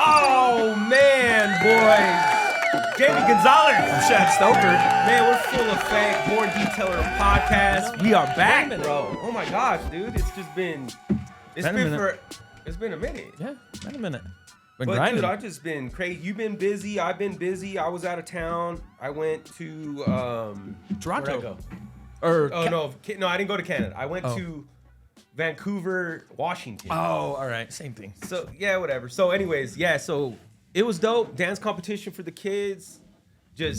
Oh, man, boys. Jamie Gonzales. I'm Shad Stoker. Man, we're full of fake Born Detailer podcast. We are back, bro. Oh, my gosh, dude. It's been a minute. Yeah, been a minute. But, grinding. dude, I've just been crazy. You've been busy. I've been busy. I was out of town. I went to Toronto. No, I didn't go to Canada. I went to Vancouver, Washington. Oh, all right. Same thing. So, yeah, whatever. So, anyways, yeah, so it was dope. Dance competition for the kids. Dude,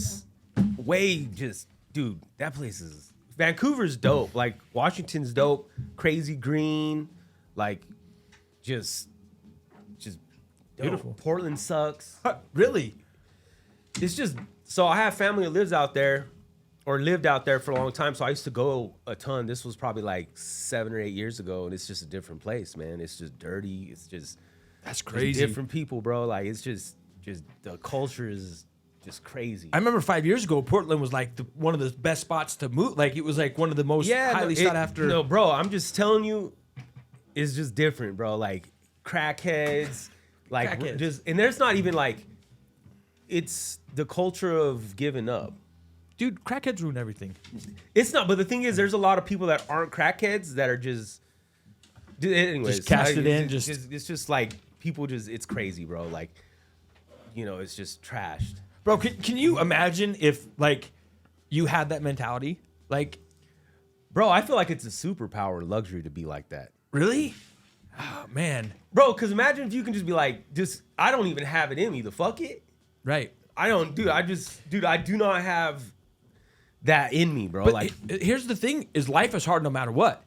that place is... Vancouver's dope. Like, Washington's dope. Crazy green. Like, just beautiful. Portland sucks. Really? It's just... So, I have family that lives out there. Or lived out there for a long time, so I used to go a ton. This was probably like 7 or 8 years ago, and it's just a different place, man. It's just dirty. It's just that's crazy. Different people, bro. Like it's just the culture is just crazy. I remember 5 years ago, Portland was like one of the best spots to move. Like it was like one of the most highly sought after. No, bro, I'm just telling you, it's just different, bro. Like crackheads, and there's not even like, it's the culture of giving up. Dude, crackheads ruin everything. It's not, but the thing is, there's a lot of people that aren't crackheads that are just... Anyways. Just cast it in. It's just like, people just... It's crazy, bro. Like, it's just trashed. Bro, can you imagine if, like, you had that mentality? Like... Bro, I feel like it's a superpower luxury to be like that. Really? Oh, man. Bro, because imagine if you can just be like, I don't even have it in me. The fuck it? Right. I do not have... that in me, bro. But like, here's the thing: is life is hard no matter what.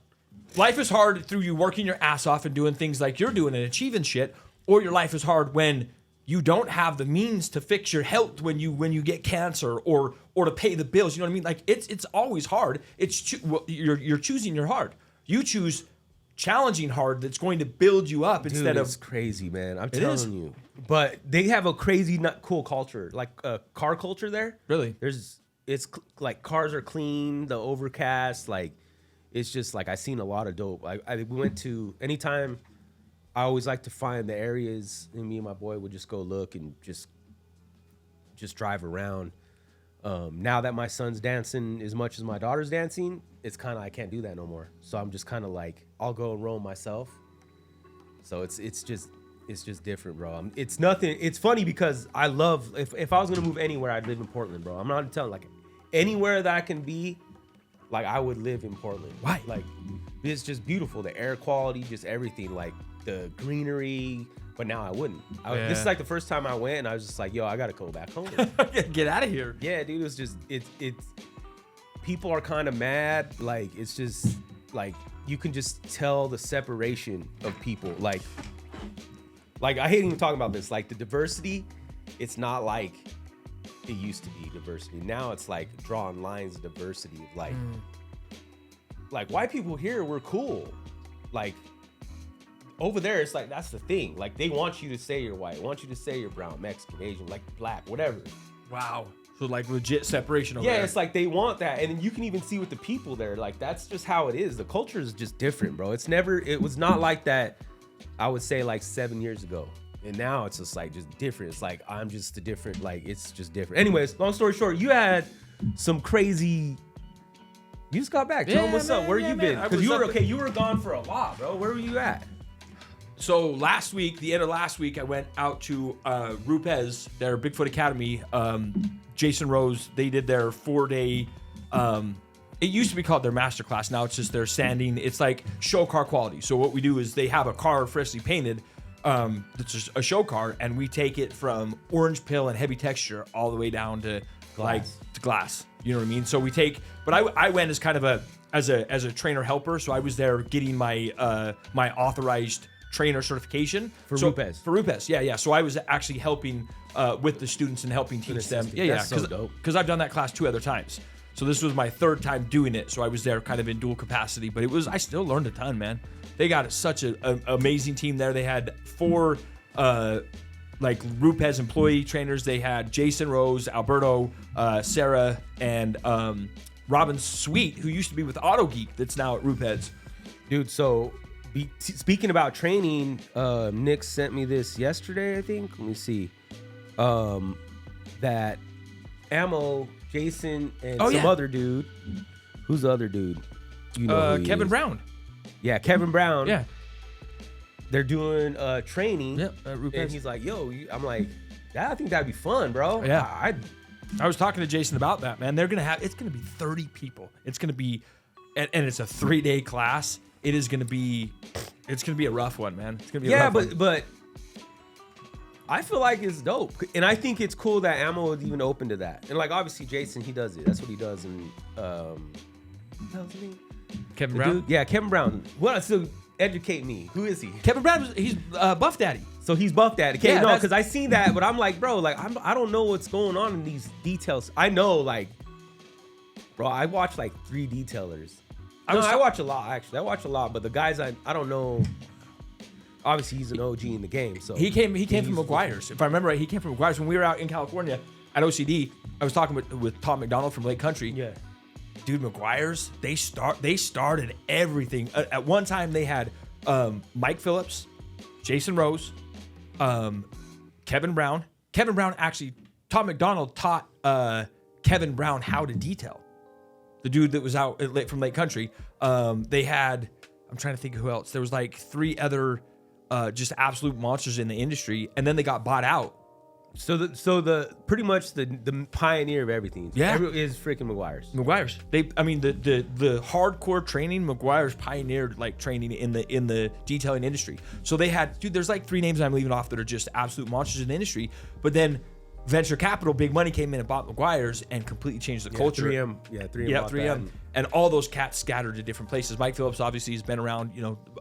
Life is hard through you working your ass off and doing things like you're doing and achieving shit, or your life is hard when you don't have the means to fix your health when you get cancer or to pay the bills. You know what I mean? Like it's always hard. You're choosing your hard. You choose challenging hard that's going to build you up instead of. It's crazy, man. I'm telling you. But they have a crazy, not cool culture, like a car culture there. Really? It's like cars are clean, the overcast, like it's just like I seen a lot of dope. We went to anytime. I always like to find the areas, and me and my boy would just go look and just drive around. Now that my son's dancing as much as my daughter's dancing, it's kind of I can't do that no more. So I'm just kind of like I'll go and roam myself. So it's just different, bro. It's nothing. It's funny because I love if I was gonna move anywhere, I'd live in Portland, bro. I'm not telling like anywhere that I can be, like I would live in Portland. Why? Like it's just beautiful. The air quality, just everything, like the greenery. But now I wouldn't. This is like the first time I went, and I was just like, yo, I gotta go back home. Get out of here. Yeah, dude. It's just it's people are kind of mad. Like it's just like you can just tell the separation of people. Like I hate even talking about this. Like the diversity, it's not like it used to be diversity. Now it's like drawing lines of diversity. Like white people here, we're cool. Like over there, it's like that's the thing. Like they want you to say you're white, want you to say you're brown, Mexican, Asian, like black, whatever. Wow. So like legit separation over there. Yeah, it's like they want that, and then you can even see with the people there. Like that's just how it is. The culture is just different, bro. It was not like that. I would say like 7 years ago. And now it's just like just different. It's like I'm just a different, like it's just different. Anyways, long story short, you had some crazy. You just got back. Tell them what's up. Where you been? Because you were gone for a while, bro. Where were you at? So the end of last week, I went out to Rupes, their Bigfoot Academy. Jason Rose, they did their 4-day. It used to be called their masterclass. Now it's just their sanding. It's like show car quality. So what we do is they have a car freshly painted. It's just a show car, and we take it from orange peel and heavy texture all the way down to glass. You know what I mean? So we take, but I went as kind of as a trainer helper. So I was there getting my my authorized trainer certification for Rupes. For Rupes, yeah. So I was actually helping with the students and helping teach them. That's so dope. Because I've done that class 2 other times. So this was my 3rd time doing it. So I was there kind of in dual capacity, but I still learned a ton, man. They got such an amazing team there. They had 4 like Rupes employee trainers. They had Jason Rose, Alberto, Sarah, and Robin Sweet, who used to be with Auto Geek, that's now at Rupes. Dude, so Speaking about training, Nick sent me this yesterday, I think. Let me see. That Ammo, Jason, and some other dude. Who's the other dude? You know who Kevin is. Brown. Yeah, Kevin Brown. Yeah. They're doing training. Yep. And he's like, yo, I'm like, I think that'd be fun, bro. Yeah. I was talking to Jason about that, man. It's going to be 30 people. It's going to be, and it's a 3-day class. It's going to be a rough one, man. It's going to be a rough one. but I feel like it's dope. And I think it's cool that Ammo is even open to that. And like, obviously, Jason, he does it. That's what he does. And, Kevin Brown? Dude? Yeah, Kevin Brown. Well, so educate me. Who is he? Kevin Brown, he's Buff Daddy. So he's Buff Daddy. Okay, Yeah, no, because I seen that, but I'm like, bro, like, I don't know what's going on in these details. I know, like, bro, I watch like 3 detailers. I watch a lot, actually. I watch a lot, but the guys I don't know. Obviously, he's an OG in the game. So he came from McGuire's. If I remember right, he came from McGuire's. When we were out in California at OCD, I was talking with Tom McDonald from Lake Country. Yeah. Dude, McGuire's, they started everything. At one time, they had Mike Phillips, Jason Rose, Kevin Brown. Kevin Brown actually, Tom McDonald taught Kevin Brown how to detail. The dude that was out from Lake Country. They had, I'm trying to think of who else. There was like 3 other just absolute monsters in the industry, and then they got bought out. So the pretty much the pioneer of everything, is freaking McGuire's. The hardcore training, McGuire's pioneered like training in the detailing industry. So they had, dude, there's like 3 names I'm leaving off that are just absolute monsters in the industry. But then venture capital, big money came in and bought McGuire's and completely changed the culture. 3M. Yeah, 3M. Yeah, 3M. And all those cats scattered to different places. Mike Phillips obviously has been around,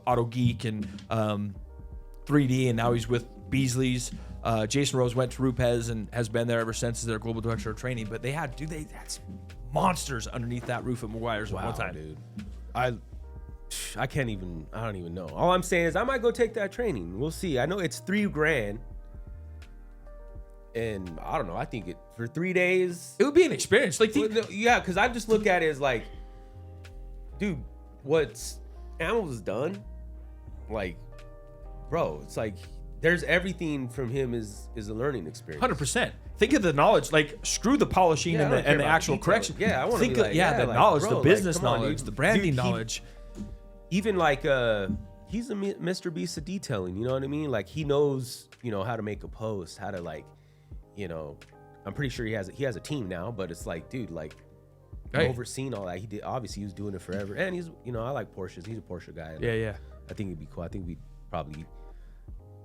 Auto Geek and 3D, and now he's with Beasley's. Jason Rose went to Rupes and has been there ever since as their global director of training. But they had some monsters underneath that roof at McGuire's at one time. Dude. I don't even know. All I'm saying is I might go take that training. We'll see. I know it's $3,000. And I don't know. I think for 3 days, it would be an experience. Like, because I just look at it as like, dude, what's Ammo's done, like, bro, it's like there's everything from him is a learning experience. 100%. Think of the knowledge. Like, screw the polishing and the actual correction. Yeah, I want to think be like, the like, knowledge, bro, the business like, on, knowledge, the branding knowledge. Even like he's a Mr. Beast of detailing. You know what I mean? Like, he knows how to make a post, how to like. I'm pretty sure he has a team now, but it's like, dude, like, overseeing all that. He was doing it forever, and he's, I like Porsches. He's a Porsche guy. Like, yeah. I think it'd be cool. I think we'd probably.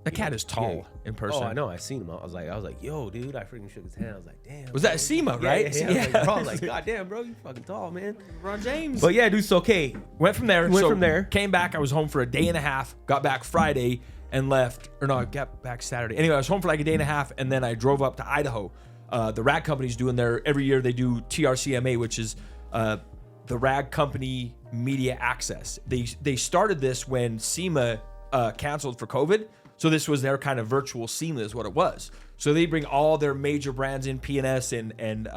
That cat is tall in person. Oh, I know. I seen him. I was like, yo, dude. I freaking shook his hand. I was like, damn. Was that SEMA, right? Yeah. I was like, God damn, bro, you fucking tall, man. Ron James. But yeah, dude. So okay, went from there. Came back. I was home for a day and a half. Got back Friday. And left, or no, I got back Saturday. Anyway, I was home for like a day and a half, and then I drove up to Idaho. The Rag Company's doing every year they do TRCMA, which is the Rag Company Media Access. They started this when SEMA canceled for COVID, so this was their kind of virtual SEMA is what it was. So they bring all their major brands in, P&S and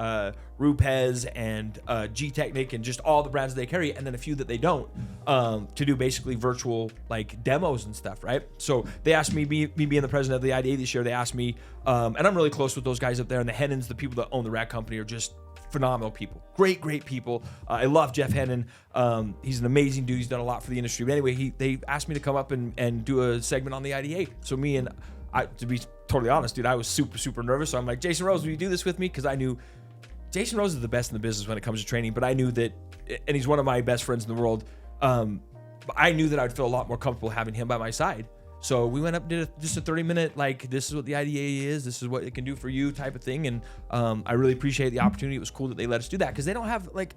Rupes and G-Technic and just all the brands that they carry, and then a few that they don't, to do basically virtual like demos and stuff, right? So they asked me being the president of the IDA this year, they asked me, and I'm really close with those guys up there, and the Hennons, the people that own the Rag Company, are just phenomenal people. Great people. I love Jeff Hennon. He's an amazing dude. He's done a lot for the industry. But anyway, they asked me to come up and do a segment on the IDA. So me and to be totally honest, dude, I was super nervous. So I'm like, Jason Rose, will you do this with me? Because I knew Jason Rose is the best in the business when it comes to training, but I knew that, and he's one of my best friends in the world. I knew that I'd feel a lot more comfortable having him by my side. So we went up and did just a 30-minute, like, this is what the IDA is, this is what it can do for you type of thing. And I really appreciate the opportunity. It was cool that they let us do that, because they don't have, like,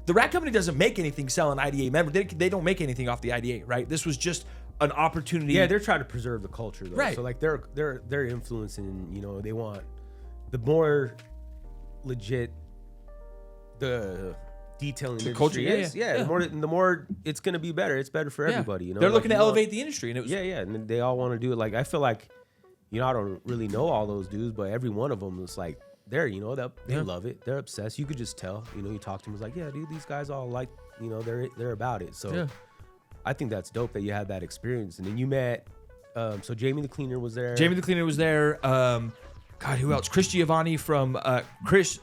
the Rag Company doesn't make anything selling IDA members. They don't make anything off the IDA, right? This was just an opportunity. Yeah, they're trying to preserve the culture, though. Right. So, like, they're influencing, they want the more legit the detailing industry culture is. Yeah. The more it's going to be better. It's better for everybody, They're looking to elevate the industry, and it was and they all want to do it. Like, I feel like, I don't really know all those dudes, but every one of them is like, they love it. They're obsessed. You could just tell. You talk to them, it's like, yeah, dude, these guys all like, they're about it. So I think that's dope that you had that experience. And then you met, so Jamie the Cleaner was there. Jamie the Cleaner was there. God, who else? Chris D. Giovanni from Detailers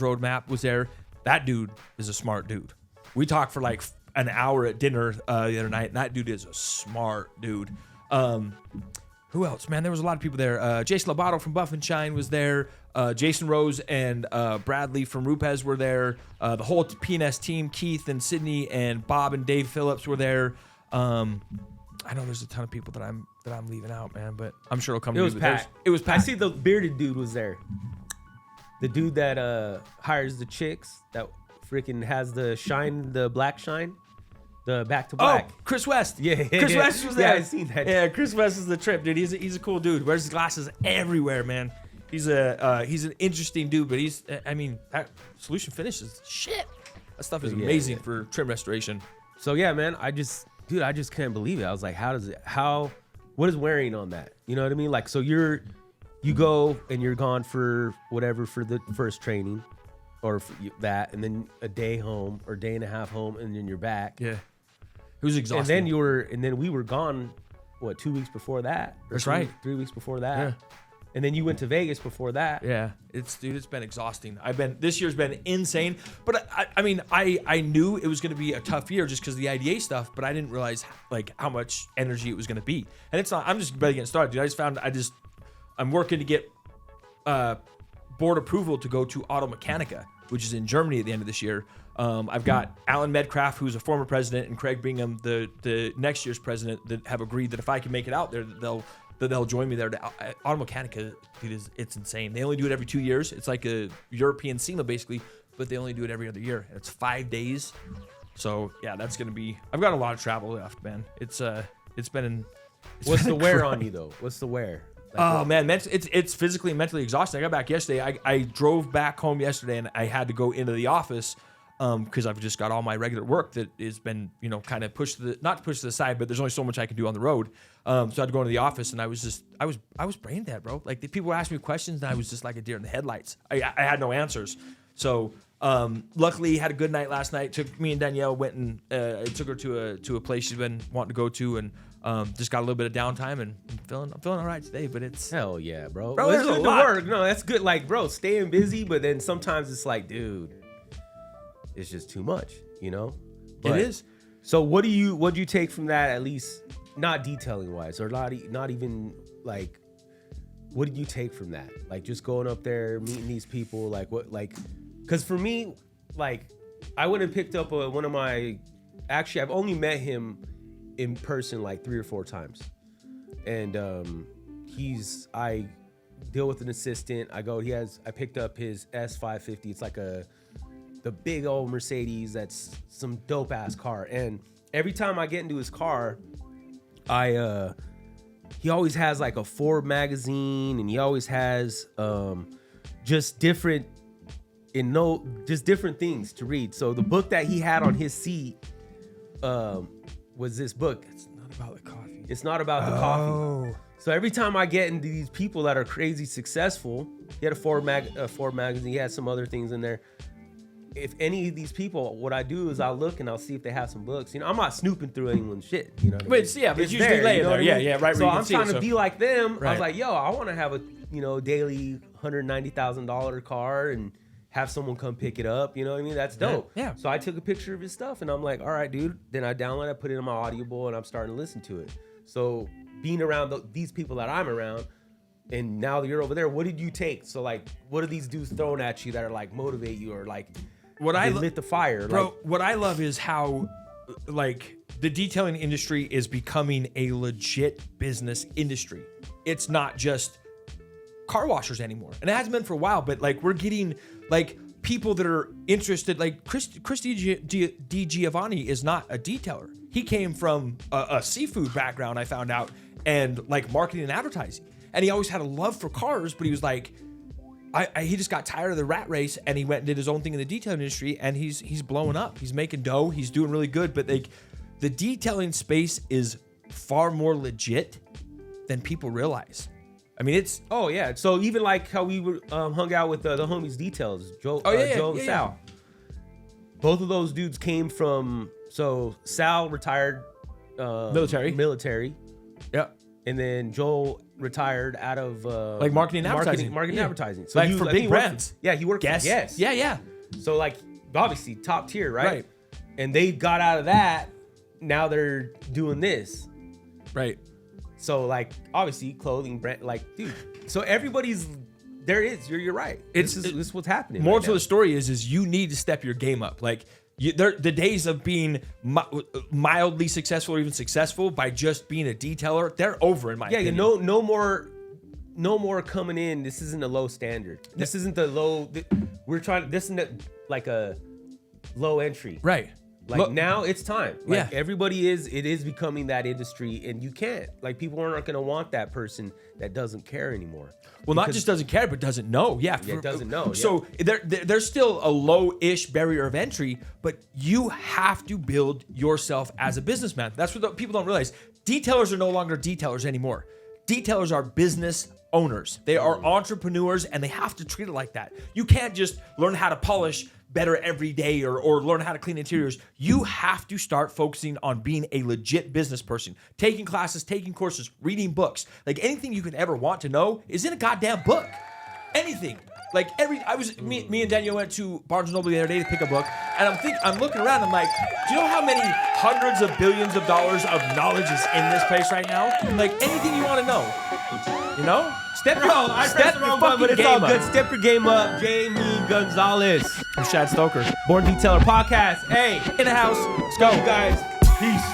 Roadmap was there. That dude is a smart dude. We talked for like an hour at dinner the other night, and that dude is a smart dude. Who else? Man, there was a lot of people there. Jason Lobato from Buff and Shine was there. Jason Rose and Bradley from Rupes were there. The whole PNS team, Keith and Sydney and Bob and Dave Phillips were there. I know there's a ton of people that I'm leaving out, man, but I'm sure it'll come. It was Pat. It was Pat. I see the bearded dude was there. The dude that hires the chicks that freaking has the black shine, the back to black. Oh, Chris West. Yeah, Chris West was there. Yeah, I seen that. Yeah, Chris West is the trip, dude. He's a cool dude. Wears his glasses everywhere, man. He's an interesting dude, but that Solution Finish is shit. That stuff is amazing for trim restoration. So yeah, man, I just can't believe it. I was like, what is wearing on that? You know what I mean? Like, so you go and you're gone for whatever for the first training, or for that, and then a day home or day and a half home, and then you're back. Yeah, it was exhausting. And then we were gone. What, 2 weeks before that? That's right. 3 weeks before that. Yeah. And then you went to Vegas before that. Yeah, it's been exhausting. This year's been insane. But I knew it was going to be a tough year just because of the IDA stuff. But I didn't realize like how much energy it was going to be. And it's not. I'm just barely getting started, dude. I'm working to get board approval to go to Auto Mechanica, which is in Germany at the end of this year. I've got Alan Medcraft, who's a former president, and Craig Bingham, the next year's president, that have agreed that if I can make it out there, they'll join me there. Auto Mechanica, dude, it's insane. They only do it every 2 years. It's like a European SEMA basically, but they only do it every other year. And it's 5 days. So yeah, that's gonna be. I've got a lot of travel left, man. It's been. What's the wear on you though? What's the wear? Oh man, it's physically and mentally exhausting. I got back yesterday. I drove back home yesterday, and I had to go into the office because I've just got all my regular work that has been, kind of not pushed to the side, but there's only so much I can do on the road. So I had to go into the office, and I was brain dead, bro. Like the people were asking me questions, and I was just like a deer in the headlights. I had no answers. So luckily, had a good night last night. Took me and Danielle went and took her to a place she's been wanting to go to, and just got a little bit of downtime, and I'm feeling all right today. But it's hell yeah, bro. Bro, there's a lot. Work. No, that's good. Like, bro, staying busy, but then sometimes it's like, dude, it's just too much, But, it is. So what'd you take from that, at least not detailing wise, or not even like, what did you take from that? Like just going up there, meeting these people, like what, like, cause for me, like I went and picked up one of my, actually I've only met him in person like 3 or 4 times. And I deal with an assistant. I picked up his S550. It's like the big old Mercedes that's some dope ass car. And every time I get into his car, he always has like a Ford magazine, and he always has just different things to read. So the book that he had on his seat was this book. It's not about the coffee. It's not about the coffee. So every time I get into these people that are crazy successful, he had a Ford magazine. He had some other things in there. If any of these people, what I do is I'll look and I'll see if they have some books. I'm not snooping through anyone's shit. But it's usually laying there. Yeah, right. So I'm trying to be like them. Right. I was like, yo, I want to have a daily $190,000 car and have someone come pick it up. You know what I mean? That's dope. Yeah. So I took a picture of his stuff, and I'm like, all right, dude. Then I download it, put it in my Audible, and I'm starting to listen to it. So being around these people that I'm around, and now that you're over there, what did you take? So like, what are these dudes throwing at you that are like motivate you, or like lit the fire? Bro, like, what I love is how like the detailing industry is becoming a legit business industry. It's not just car washers anymore, and it hasn't been for a while, but like we're getting like people that are interested. Like Chris D. Giovanni is not a detailer. He came from a seafood background, I found out, and like marketing and advertising, and he always had a love for cars, but he was like, he just got tired of the rat race, and he went and did his own thing in the detailing industry, and he's blowing up. He's making dough. He's doing really good, but like the detailing space is far more legit than people realize. I mean, it's So even like how we were hung out with the homies Details, Joe, Joe and Sal. both of those dudes came from. So Sal retired, military, yeah, and then Joel retired out of like marketing and advertising. Marketing Yeah. and advertising. So Like for big brands. He worked Guess. for Guess. Yeah. So like obviously top tier, right? Right. And they got out of that. Now they're doing this. Right. So like obviously clothing brand, like dude. So everybody's there is. You're right. This is what's happening. More right to the story is you need to step your game up. Like the days of being mildly successful or even successful by just being a detailer, they're over in my opinion. No more coming in. This isn't a low standard. This isn't the low. This isn't like a low entry. Right. Like now it's time. Like Yeah. everybody it is becoming that industry, and you can't. Like people aren't going to want that person that doesn't care anymore. Well, not just doesn't care, but doesn't know. Yeah, doesn't know. So there's still a low-ish barrier of entry, but you have to build yourself as a businessman. That's what people don't realize. Detailers are no longer detailers anymore. Detailers are business owners. They are entrepreneurs, and they have to treat it like that. You can't just learn how to polish better every day or learn how to clean interiors. You have to start focusing on being a legit business person, taking classes, taking courses, reading books. Like anything you could ever want to know is in a goddamn book. Anything. Like me and Daniel went to Barnes & Noble the other day to pick a book, and I'm looking around, I'm like, do you know how many hundreds of billions of dollars of knowledge is in this place right now? Like anything you want to know, you know? I pressed the wrong button, but it's all good. Step your game up. Jamie Gonzales. I'm Shad Stoker. Born Detailer Podcast. Hey, In the house. let's go, you guys. Peace.